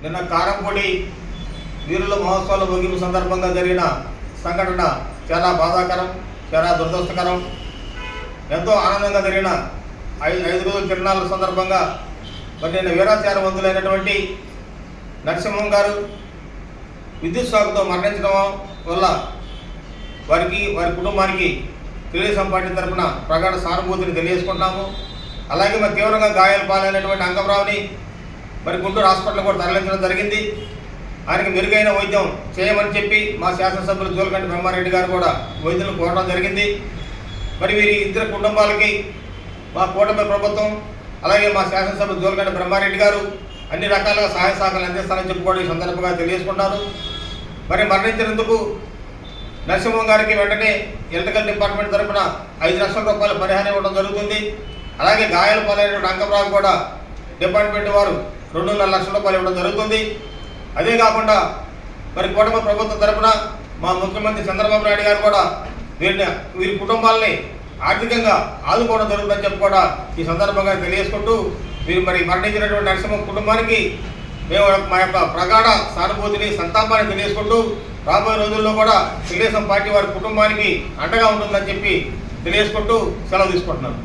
నిన్న కారంపొడి వీరుల మహోత్సవాల ముగింపు సందర్భంగా జరిగిన సంఘటన చాలా బాధాకరం, చాలా దురదృష్టకరం. ఎంతో ఆనందంగా జరిగిన ఐదు రోజుల తిరునాళ్ళ సందర్భంగా మరి నిన్న వీరాచారవంతులైనటువంటి నరసింహం గారు విద్యుత్ షాక్తో మరణించడం వల్ల వారి కుటుంబానికి తెలుగుదేశం పార్టీ తరఫున ప్రగాఢ సానుభూతిని తెలియజేసుకుంటున్నాము. అలాగే మరి తీవ్రంగా గాయాల పాలైనటువంటి అంగంరావుని మరి గుంటూరు హాస్పిటల్ కూడా తరలించడం జరిగింది. ఆయనకి మెరుగైన వైద్యం చేయమని చెప్పి మా శాసనసభ్యులు జోలకంటి బ్రహ్మారెడ్డి గారు కూడా వైద్యులను కోరడం జరిగింది. మరి వీరి ఇద్దరు కుటుంబాలకి మా కూటమి ప్రభుత్వం అలాగే మా శాసనసభ్యులు జోలకంటి బ్రహ్మారెడ్డి గారు అన్ని రకాలుగా సహాయ సహకారాలు అందిస్తారని చెప్పుకోవడం ఈ సందర్భంగా తెలియజేసుకుంటారు. మరి మరణించినందుకు నరసింహం గారికి వెంటనే ఎలక్ట్రికల్ డిపార్ట్మెంట్ తరఫున 5 లక్షల రూపాయల పరిహారం ఇవ్వడం జరుగుతుంది. అలాగే గాయాల పాలైన అంగంరావు కూడా డిపార్ట్మెంట్ వారు 2.5 లక్షల రూపాయలు ఇవ్వడం జరుగుతుంది. అదే కాకుండా మరి కూటమి ప్రభుత్వం తరఫున మా ముఖ్యమంత్రి చంద్రబాబు నాయుడు గారు కూడా వీరి కుటుంబాలని ఆర్థికంగా ఆదుకోవడం జరుగుతుందని చెప్పి కూడా ఈ సందర్భంగా తెలియజేసుకుంటూ వీరు మరి మరణించినటువంటి నరసింహ కుటుంబానికి మేము మా యొక్క ప్రగాఢ సానుభూతిని సంతాపాన్ని తెలియజేసుకుంటూ రాబోయే రోజుల్లో కూడా తెలుగుదేశం పార్టీ వారి కుటుంబానికి అండగా ఉంటుందని చెప్పి తెలియజేసుకుంటూ సెలవు తీసుకుంటున్నాను.